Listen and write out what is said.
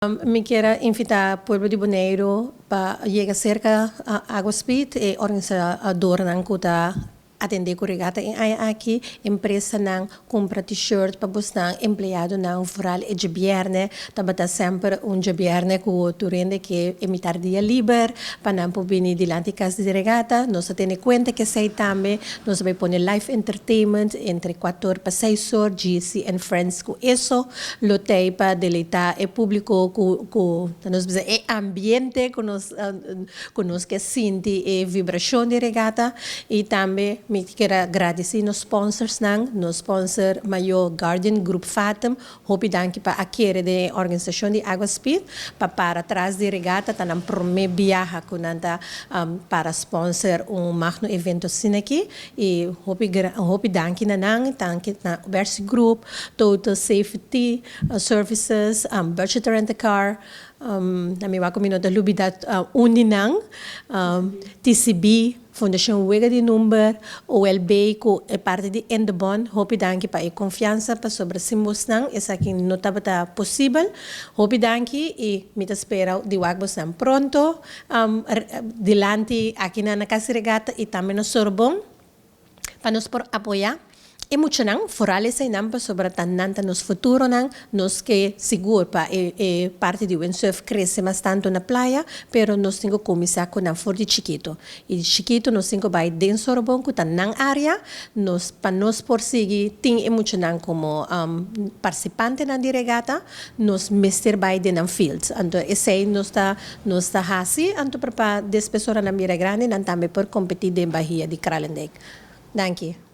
Me quiero invitar al pueblo de Bonaire para llegar cerca a Aguaspit e organizador ng kuta atender com regata em aqui empresa não compra t-shirt para buscar empregado não foral e governo também sempre governo que o turende que emitar dia livre para não bini dilante Kas di Regatta nós temos conta que sei também nós vai pôr live entertainment entre 4 para 6 horas GC and friends com isso lotei para deleitar o público com nós dizer é ambiente com nós que sente e vibração de regata e também me quero agradecer nos sponsors nos sponsor maior Guardian Group Fatum hope danke para aquele de organização de Aguaspit para trás de regata tá nam prome viaja com nanta para sponsor magno evento assim aqui e hope danke na Versi Group Total Safety Services budget rent a car na mi wako minuto lubidad uninang TCB Fundação Wega de Número, OLB, que é parte de Endebon, hope danke para a confiança para sobre si mostrar, essa aqui não estava possível, hope danke e me espero de wagbosam pronto, dilante aqui na Kas di Regatta e também no Sorbonne, para nos apoiar. E muito não, forales aí não sobre tanto nos futuro não, nos que seguro para parte de windsurf cresce mais tanto na praia, pero nós temos que começar com a for de chiquito. E de chiquito nós temos que vai dentro do bom com na área, nós para nos prosseguir tem muito não como participante na regata, nós mestre vai de na field. Então esse aí nós está assim, então para despesora na mira grande, não também por competir em Bahia de Kralendijk. Danke.